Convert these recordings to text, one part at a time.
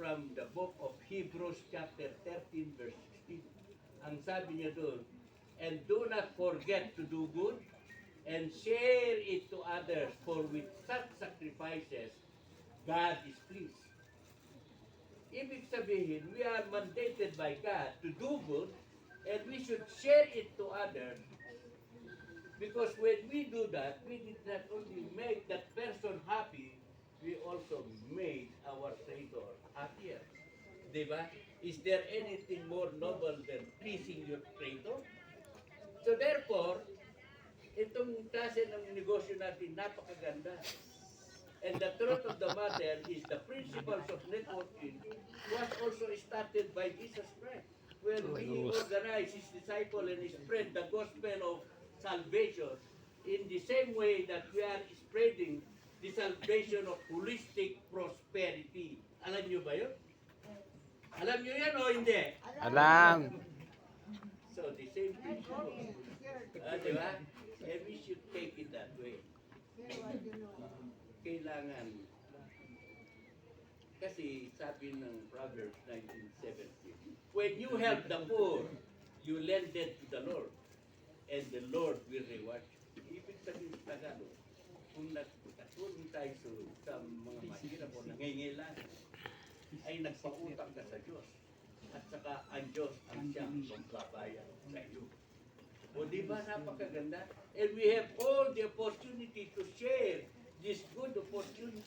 from the book of Hebrews chapter 13 verse 16. Ang sabi niya doon, and do not forget to do good and share it to others, for with such sacrifices, God is pleased. Ibig sabihin, we are mandated by God to do good and we should share it to others. Because when we do that, we did not only make that person happy, we also made our Creator happier. Diba? Is there anything more noble than pleasing your Creator? So therefore, itong klase ng negosyo natin, napakaganda. And the truth of the matter is the principles of networking was also started by Jesus Christ. When he organized his disciple and spread the gospel of salvation in the same way that we are spreading the salvation of holistic prosperity. Alam nyo ba yun? Alam nyo yan o hindi? Alam. So the same principle. Diba? And we should take it that way. Kailangan, kasi sabi ng Proverbs 19:17, when you help the poor, you lend it to the Lord, and the Lord will reward you. Ibig sabihin sa Tagalog, kung nagkatulong tayo sa mga mahirap o nangangailangan, ay nagpautang ka sa Diyos. At saka ang Diyos ang siyang magbabayad sa iyo. O di ba napakaganda? And we have all the opportunity to share this good opportunity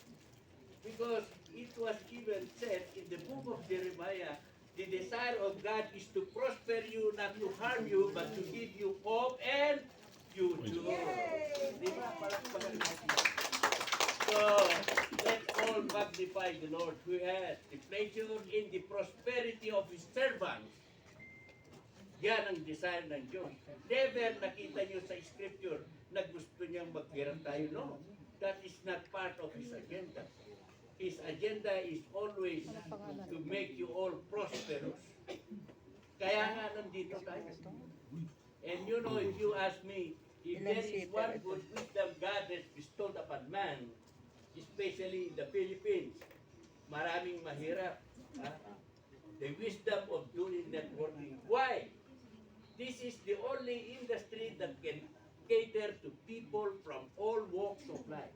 because it was even said in the book of Jeremiah, the desire of God is to prosper you, not to harm you, but to give you hope and future. Di ba? Palakpakan natin. So, let's all magnify the Lord who has the pleasure in the prosperity of His servants. Yan ang desire ng Diyos. Never nakita nyo sa scripture na gusto niyang magpirang tayo. No, that is not part of His agenda. His agenda is always to make you all prosperous. Kaya nga nandito tayo. And you know, if you ask me, if there is one good wisdom God has bestowed upon man, especially in the Philippines, maraming mahirap. Ha? The wisdom of doing networking. Why? This is the only industry that can cater to people from all walks of life.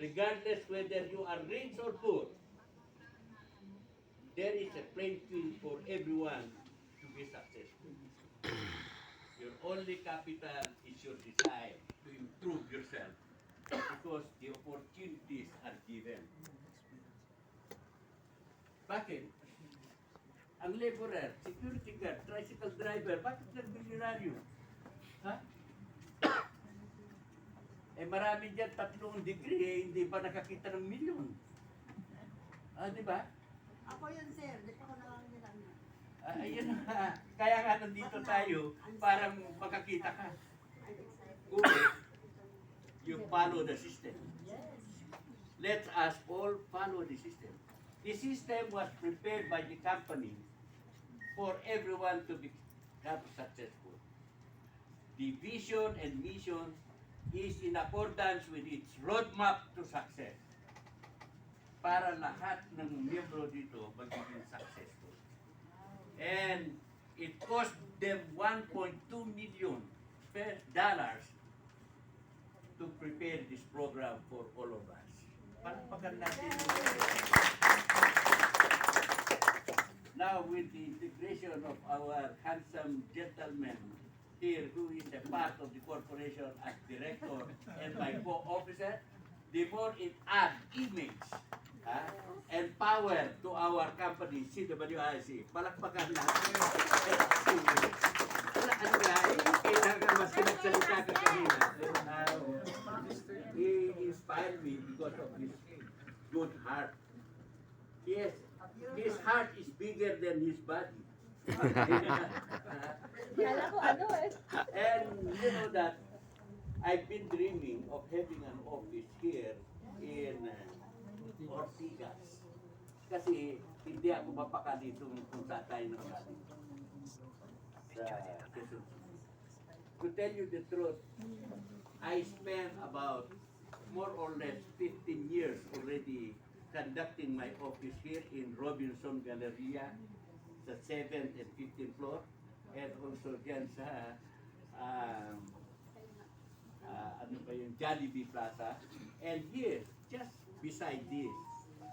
Regardless whether you are rich or poor, there is a playing field for everyone to be successful. Your only capital is your desire to improve yourself because the opportunities are given. Bakit? Ang laborer, security guard, tricycle driver, bakit nag-milyonaryo? Ha? Eh marami dyan 3 degree, eh, hindi pa nakakita ng milyon. Ah, di ba? Ako yun, sir. Di pa ko nakakita na. Ayun na. Kaya nga nandito tayo para makakita ka. Kung you follow the system. Let us all follow the system. The system was prepared by the company for everyone to become successful. The vision and mission is in accordance with its roadmap to success. Para lahat ng miyembro dito magiging successful. And it cost them $1.2 million to prepare this program for all of us. Palakpakan natin. Now with the integration of our handsome gentleman here who is a part of the corporation as director and my co-officer, the more it adds image and power to our company, CWIC. Palakpakan natin. Ano nga, kailangan mas kinagsalita ka kanina. He inspired me because of his good heart. Yes, his heart is bigger than his body. And you know that I've been dreaming of having an office here in Ortigas. Kasi hindi ako mapakali kung saan tayo nakalit. To tell you the truth, I spent about more or less 15 years already conducting my office here in Robinson Galleria sa 7th and 15th floor, and also dyan sa ano ba yung Jollibee Plaza. And here, just beside this,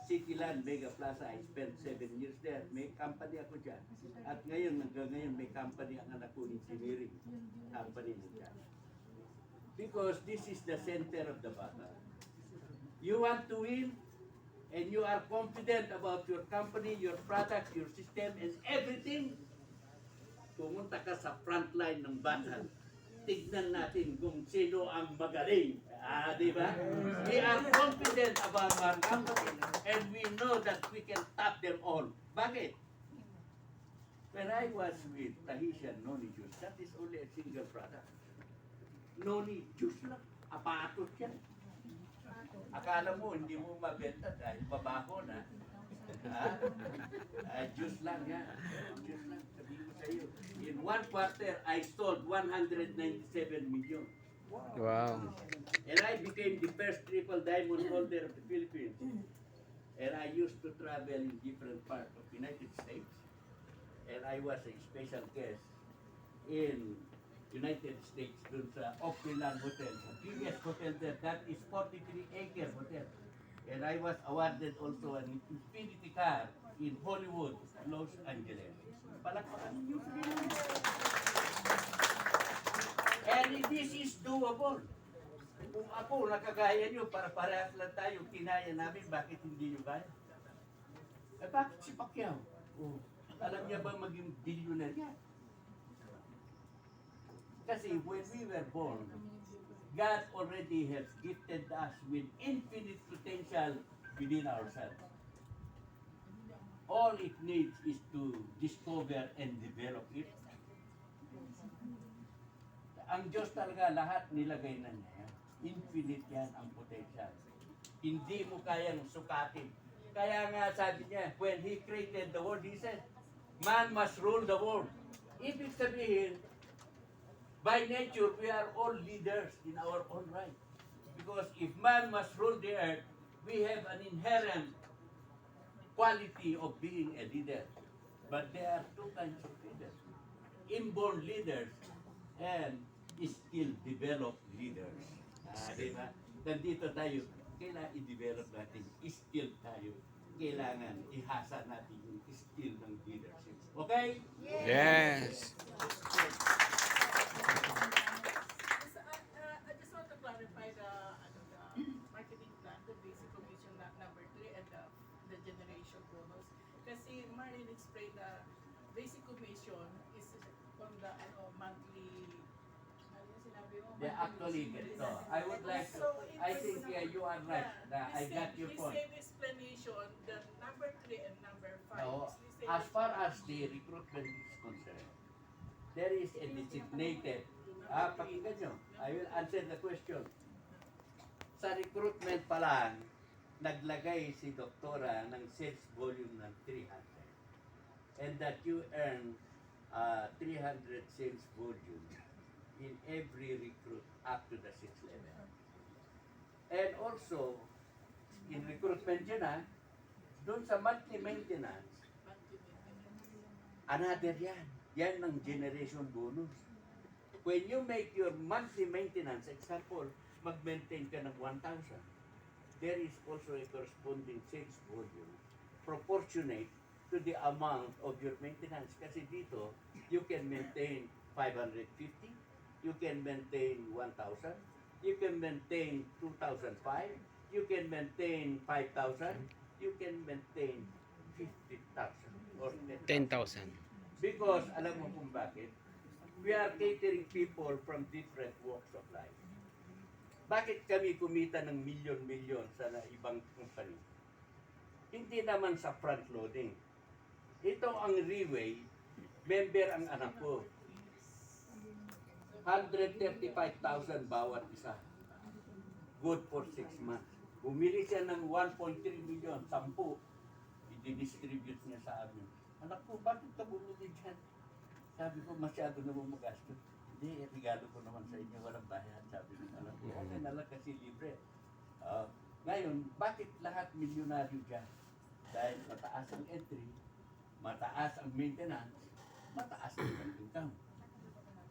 Cityland Mega Plaza, I spent 7 years there. May company ako dyan. At ngayon, hanggang ngayon, may company ang anak ko, engineering company mo dyan. Because this is the center of the battle. You want to win, and you are confident about your company, your product, your system, and everything, pumunta ka sa front line ng battle. Tignan natin kung sino ang magaling. Di ba? We are confident about our company and we know that we can top them all. Bakit? When I was with Tahitian Noni Juice, that is only a single product. Noni Juice lang. Apatos yan. Akala mo hindi mo mabenta dahil babaho na. Juice lang yan. Juice lang. Sabihin ko sa iyo. In 1 quarter, I sold 197 million. Wow. And I became the first triple diamond holder of the Philippines. And I used to travel in different parts of the United States. And I was a special guest in United States dun sa Opryland Hotel. The biggest hotel there, that is 43-acre hotel. And I was awarded also an Infinity car in Hollywood, Los Angeles. Palakpakan niyo sa ganun. And this is doable. Kung ako nakagaya nyo, para parehas lang tayo, kinaya namin, bakit hindi nyo kaya? Eh bakit si Pacquiao? Oh, alam niya ba maging billionaire yan? Kasi when we were born, God already has gifted us with infinite potential within ourselves. All it needs is to discover and develop it. Ang Diyos talaga lahat nilagay na niya. Infinite yan ang potential. Hindi mo kayang sukatin. Kaya nga sabi niya, when He created the world, He said, man must rule the world. Ibig sabihin, by nature, we are all leaders in our own right. Because if man must rule the earth, we have an inherent quality of being a leader. But there are two kinds of leaders. Inborn leaders and skill developed leaders. Diba? Nandito tayo, kailangan i-develop natin, skill tayo. Kailangan ihasa natin yung skill ng leadership. Okay? Yes. I just want to clarify the marketing plan, the basic commission number 3 and the generation bonus. Kasi Marilyn explained the basic commission is on the monthly. Ano yung sinabi mo? They actually ganito. I would like to, I think you are right. I got your point. The same explanation, the number 3 and number 5. Now, as far as the recruitment is concerned, there is a designated, pakinggan nyo, I will answer the question. Sa recruitment pa lang, naglagay si doktora ng sales volume ng 300. And that you earn 300 sales volume in every recruit up to the 6th level. And also, in recruitment yun doon sa monthly maintenance, another yan. Yan ng generation bonus. When you make your monthly maintenance, example, mag-maintain ka ng 1,000, there is also a corresponding sales volume proportionate to the amount of your maintenance. Kasi dito, you can maintain 550, you can maintain 1,000, you can maintain 2,005, you can maintain 5,000, you can maintain 50,000 or 10,000. Because, alam mo kung bakit? We are catering people from different walks of life. Bakit kami kumita ng milyon-milyon sa ibang company? Hindi naman sa front loading. Ito ang Reway, member ang anak ko. 135,000 bawat isa. Good for 6 months. Bumili siya ng 1.3 million, 10. I-distribute niya sa amin. Anak ko, bakit ka bumili dyan? Sabi ko, masyado naman magastos. Hindi, regalo ko naman sa inyo, walang bayad. Sabi ko, anak ko, okay na lang kasi libre. Ngayon, bakit lahat milyonaryo dyan? Dahil mataas ang entry, mataas ang maintenance, mataas ang income.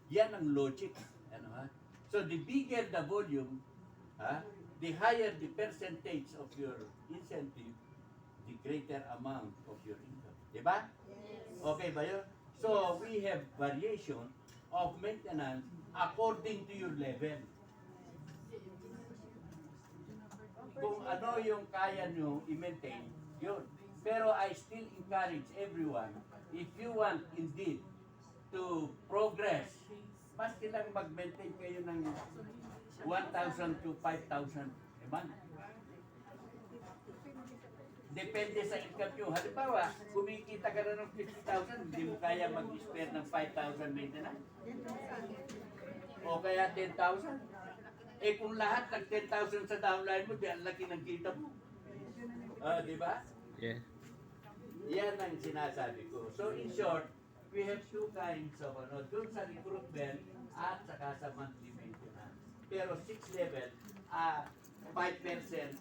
Yan ang logic. Ano, ha? So the bigger the volume, the higher the percentage of your incentive, the greater amount of your income. Diba? Okay ba yun? So we have variation of maintenance according to your level. Kung ano yung kaya nyo i-maintain, yun. Pero I still encourage everyone, if you want indeed to progress, maski lang mag-maintain kayo ng 1,000 to 5,000 a month. Depende sa income nyo. Halimbawa, kumikita ka na ng 50,000, hindi mo kaya mag-spare ng 5,000 maintenance. O kaya 10,000. Eh kung lahat ng 10,000 sa downline mo, di ang laki ng kita mo. Di ba? Yeah. Yan ang sinasabi ko. So in short, we have two kinds of doon sa recruitment at saka sa monthly maintenance. Pero 6 level, 5%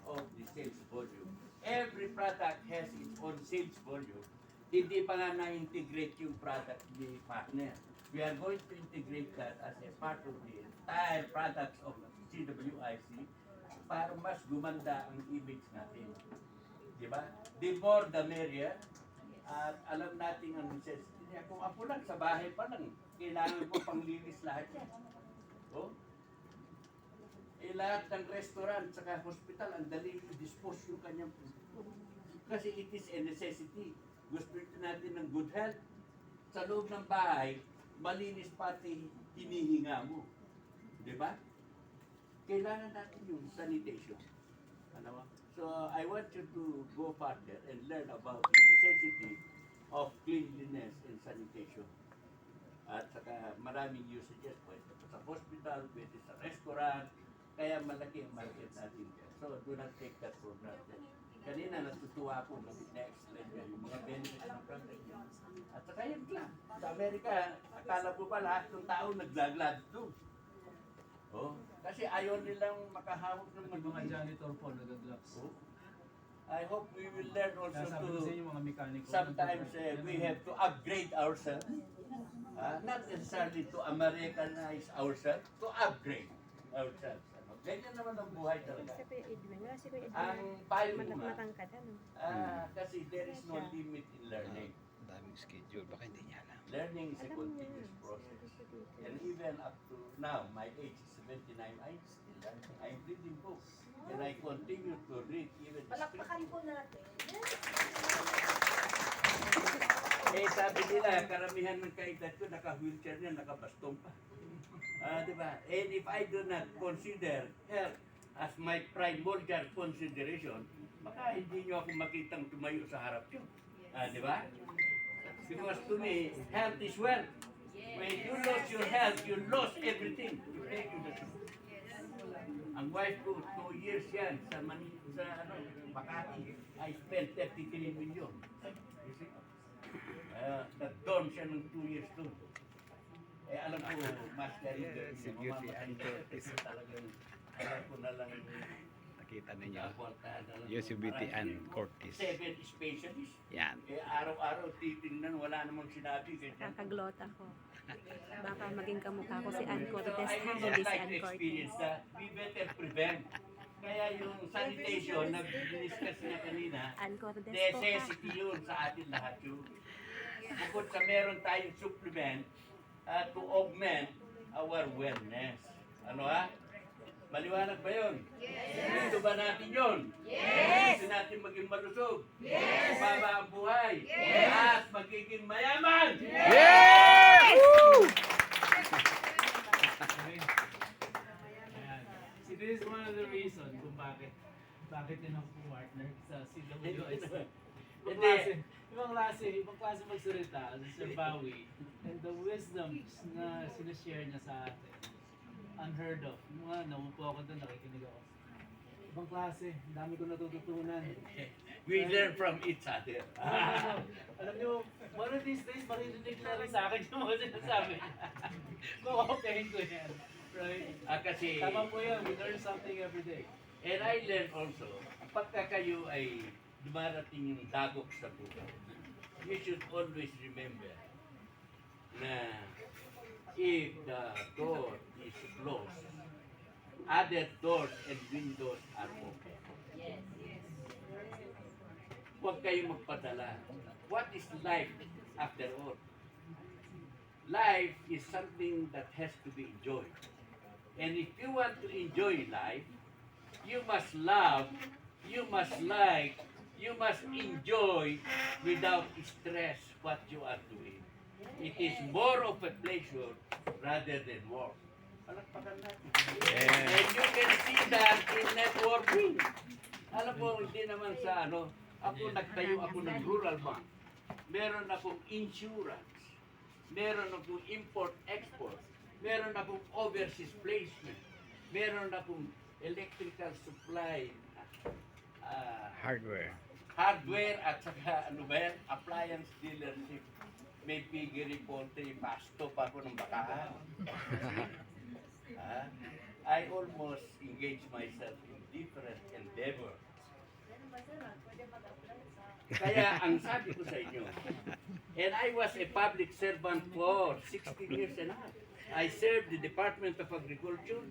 of the sales volume. Every product has its own sales volume. Hindi pa nga na-integrate yung product ni partner. We are going to integrate that as a part of the entire products of CWIC para mas gumanda ang image natin. Diba? The more the merrier. At alam natin ang necessity niya. Kung ako lang sa bahay pa lang, kailangan ko panglinis lahat yan. Oh? Eh lahat ng restaurant saka hospital, ang dali i-dispose yung kanyang food. Kasi it is a necessity. Gusto natin ng good health. Sa loob ng bahay, malinis pati hinihinga mo. Diba? Kailangan natin yung sanitation. Ano ba? So I want you to go further and learn about the necessity of cleanliness and sanitation. At saka maraming usages po ito sa hospital, pwede sa restaurant, kaya malaki ang market natin. So do not take that for granted. Kanina natutuwa ako nung na-explain niya yung mga benefits ng product niya. At saka yun lang. Sa Amerika, akala ko pa lahat ng tao naglaglad doon. Oh, kasi ayaw nilang makahawak ng Mga janitor po, nag-gloves. Oh. I hope we will learn also Kaya sabi ko sa inyo, to mga mekaniko. sometimes we have to upgrade ourselves. Not necessarily to Americanize ourselves, to upgrade ourselves. Ano? Ganyan naman ang buhay talaga. Ang payo ko nga, kasi there is no limit in learning. Daming schedule, baka hindi niya alam. Learning is a continuous process. And even up to now, my age is 79, I'm still learning. I'm reading books. And I continue to read even the Palakpakan po natin. Eh, sabi nila, karamihan ng kaedad ko, naka-wheelchair niya, nakabastong pa. Diba? And if I do not consider health as my primordial consideration, baka hindi nyo ako makitang tumayo sa harap nyo. Diba? Because to me, health is wealth. When you lose your health, you lose everything. You take you the truth. Ang wife ko, 2 years yan sa Makati. I spent 33 million. You see? Nag-dorm siya ng 2 years doon. Eh alam ko, mas kaya Si Beauty and Curtis. talagang alam ko na lang Nakita ninyo. nakuha na lang. Yun si Beauty and Curtis. 7 specialists. Yan. Eh araw-araw titingnan, wala namang sinabi. Ganyan. Kakaglota ko. Baka maging kamukha ko si Ann Cortez. I How would this like Ann to Cortez? experience that. We better prevent. Kaya yung sanitation, nag-discuss niya kanina, Ann Cortez po ka. necessity yun sa atin lahat yun. Bukod sa meron tayong supplement to augment our wellness. Ano ha? Maliwanag ba yun? Yes! Gusto ba natin yun? Yes! Gusto natin maging malusog? Yes! Baba ang buhay? Yes! At magiging mayaman? Yeah! Woo! Okay. Ayan. So this is one of the reasons kung bakit yun ang partner sa CWIC. Ibang klase magsalita, Sir Bowie, and the wisdoms na sinashare niya sa atin, unheard of. Mga naupo ako doon, nakikinig ako. Ibang klase, ang dami ko natututunan. We learn from each other. Alam niyo, one of these days, maririnig na rin sa akin yung mga sinasabi. Kukopihin ko yan. Right? Kasi Tama po yan, we learn something every day. And I learned also, pagka kayo ay dumarating yung dagok sa buhay, you should always remember na if the door is closed, other doors and windows are open. Huwag kayo magpadala. What is life after all? Life is something that has to be enjoyed. And if you want to enjoy life, you must love, you must like, you must enjoy without stress what you are doing. It is more of a pleasure rather than work. Palakpakan natin. Yeah. And you can see that in networking. Alam mo, hindi naman sa ako nagtayo ako ng rural bank. Meron akong insurance. Meron akong import-export. Meron akong overseas placement. Meron akong electrical supply, Hardware. hardware at saka appliance dealership. May piggery poultry, pasto pa ako ng baka. I almost engage myself in different endeavors. Kaya ang sabi ko sa inyo, and I was a public servant for 16 years and a half. I served the Department of Agriculture,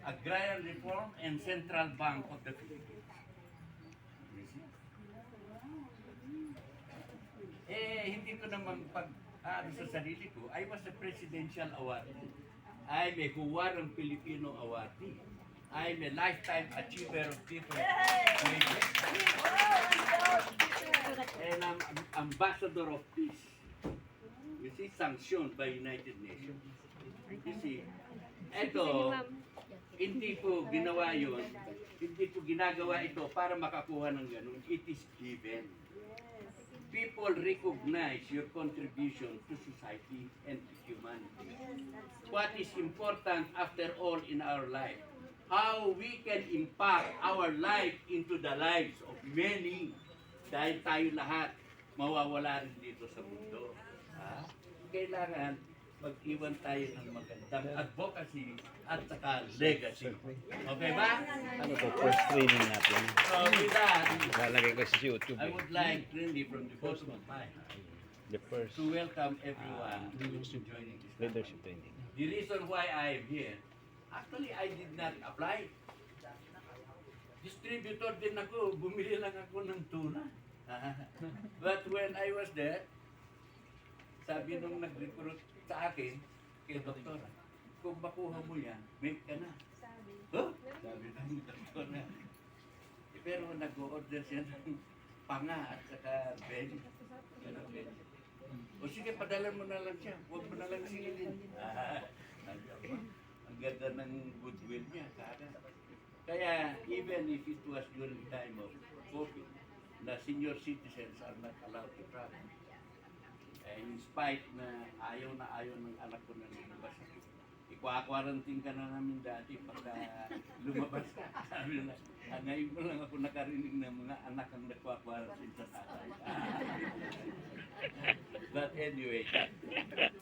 Agrarian Reform, and Central Bank of the Philippines. You see? Hindi ko naman sa sarili ko, I was a presidential awardee. I'm a Huwarang Filipino awardee. I'm a lifetime achiever of different grades. And I'm ambassador of peace. You see, sanctioned by United Nations. You see, eto, hindi po ginawa yun, hindi po ginagawa ito para makakuha ng ganun. It is given. People recognize your contribution to society and to humanity. What is important after all in our life? How we can impact our life into the lives of many. Dahil tayo lahat mawawala rin dito sa mundo. Kailangan mag-iwan tayo ng magandang advocacy at saka legacy. Okay ba? Ano to? First training natin. So with that, Lalagay ko sa YouTube. I would like really from the bottom of my heart The first to welcome everyone who is joining this. leadership training. The reason why I am here, actually I did not apply. Distributor din ako, bumili lang ako ng tuna. But when I was there, sabi nung nag-recruit sa akin, kay doktora, kung makuha mo yan, make ka na. Huh? Sabi ng doktora. Pero nag-order siya ng panga at saka veg. O sige, padala mo na lang siya. Huwag mo na lang sililin. Ang ganda ng goodwill niya. Kaya even if it was during time of COVID, na senior citizens are not allowed to travel. In spite na ayaw ng anak ko na lumabas. Ikwa-quarantine ka na namin dati pagka lumabas ka. Sabi na, ngayon ko lang ako nakarinig ng mga anak ang nagkwa-quarantine sa tatay. But anyway,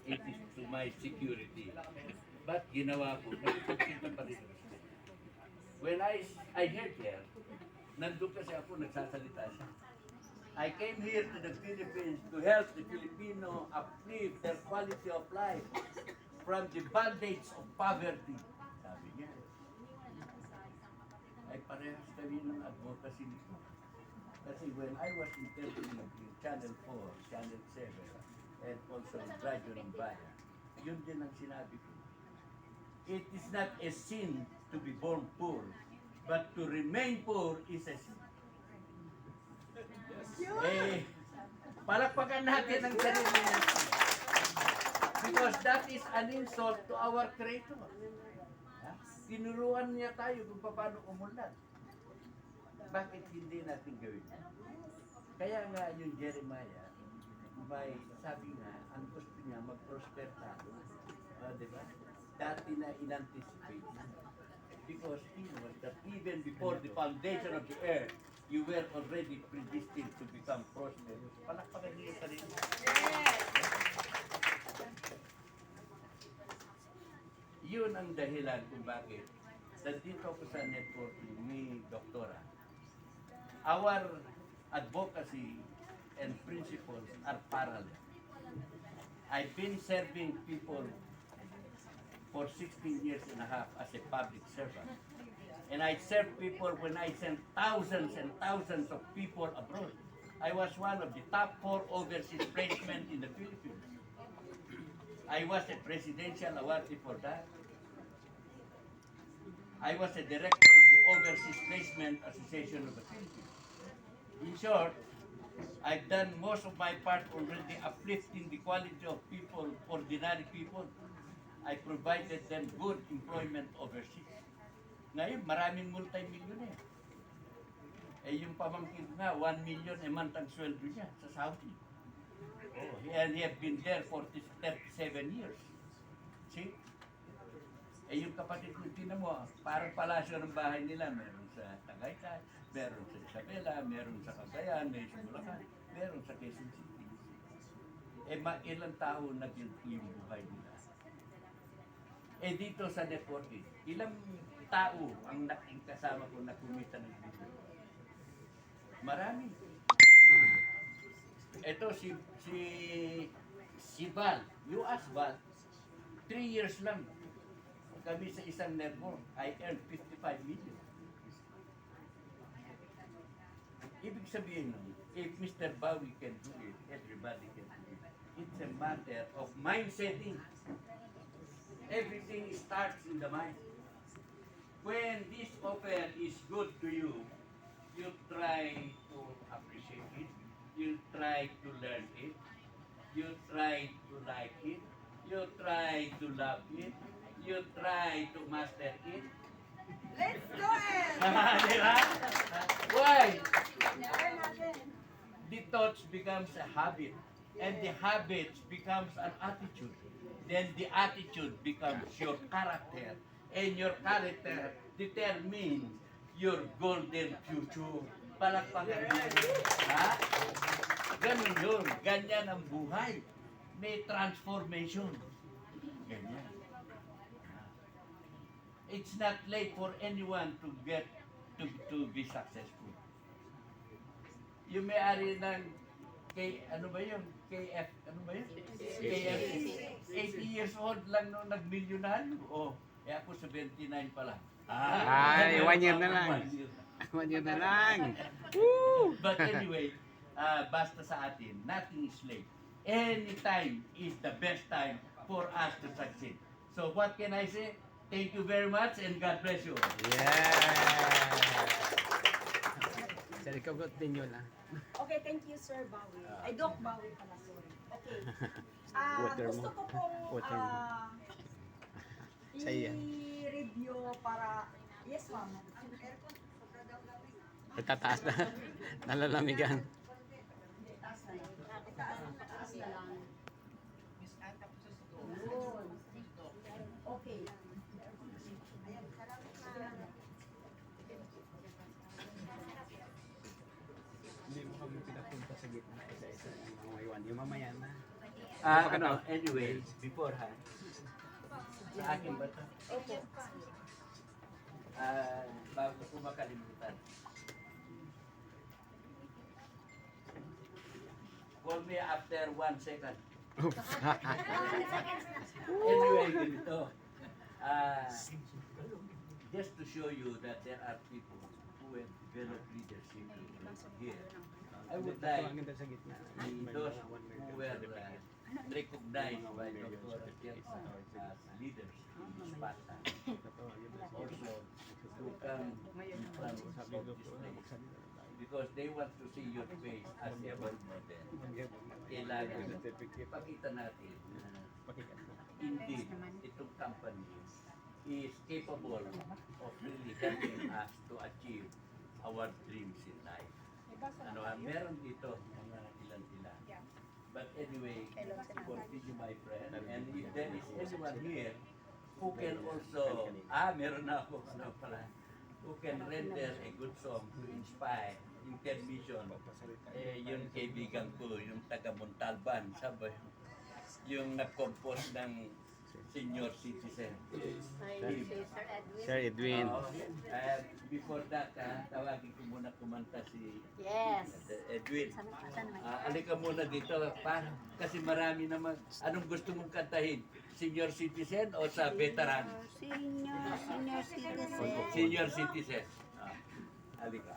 it is to my security. But ginawa ko, nagsisikita pa rin. When I heard here, nandun kasi ako nagsasalita siya. I came here to the Philippines to help the Filipino uplift their quality of life from the bondage of poverty. Sabi niya. Ay parehas kami ng advocacy nito. Kasi when I was interviewing in Channel 4, Channel 7, and also in Radyo ng Bayan, yun din ang sinabi ko. It is not a sin to be born poor, but to remain poor is a sin. Palakpakan natin ang sarili natin. Because that is an insult to our Creator. Tinuruan niya tayo kung paano umunlad. Bakit hindi natin gawin? Kaya nga yung Jeremiah, may sabi nga, ang gusto niya mag-prosper tayo. Diba? Dati na in-anticipate. Because he knows that even before the foundation of the earth, you were already predestined to become prosperous. Palakpakan niyo sa rin. Yun ang dahilan kung bakit nandito ako sa networking ni Doktora. Our advocacy and principles are parallel. I've been serving people for 16 years and a half as a public servant. And I serve people when I sent thousands and thousands of people abroad. I was one of the top 4 overseas placement in the Philippines. I was a presidential awardee for that. I was a director of the Overseas Placement Association of the Philippines. In short, I've done most of my part already uplifting the quality of people, ordinary people. I provided them good employment overseas. Ngayon, maraming multi-millionaire. Eh, yung pamangkin nga, 1 million a month ang sweldo niya sa Saudi. Oh, and he have been there for 37 years. See? Eh, yung kapatid ko, tinan mo, parang palasyo ng bahay nila. Meron sa Tagaytay, meron sa Isabela, meron sa Cagayan, meron sa Bulacan, meron sa Quezon City. Eh, ilang tao nag-guilty yung buhay nila. Eh, dito sa networking, ilang tao ang kasama ko na kumita ng video? Marami. Ito si Val, you ask Val, 3 years lang kami sa isang network, I earned 55 million. Ibig sabihin nun, if Mr. Bowie can do it, everybody can do it. It's a matter of mindsetting. Everything starts in the mind. When this offer is good to you, you try to appreciate it, you try to learn it, you try to like it, you try to love it, you try to master it. Let's do it! Diba? Why? Learn natin. The thoughts becomes a habit, and the habit becomes an attitude. Then the attitude becomes your character, and your character determines your golden future. Palakpakan mo. Ha? Ganun yun. Ganyan ang buhay. May transformation. Ganyan. It's not late for anyone to get to be successful. Yung may-ari ng ano ba yun? KF, ano ba yun? KFC. 80 years old lang nung nag-milyonaryo. Oh, eh ako 79 pa lang. Ay, 1 year na lang. 1 year na lang. Woo! But anyway, basta sa atin, nothing is late. Any time is the best time for us to succeed. So what can I say? Thank you very much and God bless you. Yeah! Sir, ikaw continue lang. Okay, thank you, Sir Bowie. Ay, Doc Bowie pala, sorry. Okay. Water Gusto mo. ko pong Water mo. Sa iya. i-review para... Yes, ma'am. Ang aircon, sobra daw gawin. Itataas na. Nalalamigan. Itaas na lang. Itaas na lang. Yun. Okay. Ayan, salamat na. Hindi mo kami pinapunta sa gitna isa-isa ng mga iwan. Yung mamaya na. Anyway, beforehand, sa akin ba ito? Opo. Bago ko makalimutan. Call me after 1 second. Anyway, ganito. Just to show you that there are people who have developed leadership here. I would like sa gitna. those who were recognized by Dr. Atienza as leaders in Sparta also to come in front of this place because they want to see your face as a role model. Kailangan ipakita natin na indeed itong company is capable of really helping us to achieve our dreams in life. Meron dito mga ilan-ilan. But anyway, continue my friend. And if there is anyone here who can also, meron na ako, who can render a good song to inspire intermission. Yung kaibigan ko, yung taga Montalban, sabi, yung nag-compose ng senior citizen. Sir Edwin. Oo. Before that, tawagin ko muna kumanta si Yes. Edwin. Saan naman? Alika muna dito, kasi marami naman. Anong gusto mong kantahin? Senior citizen o sa veteran? Senior citizen. Senior citizen. Alika.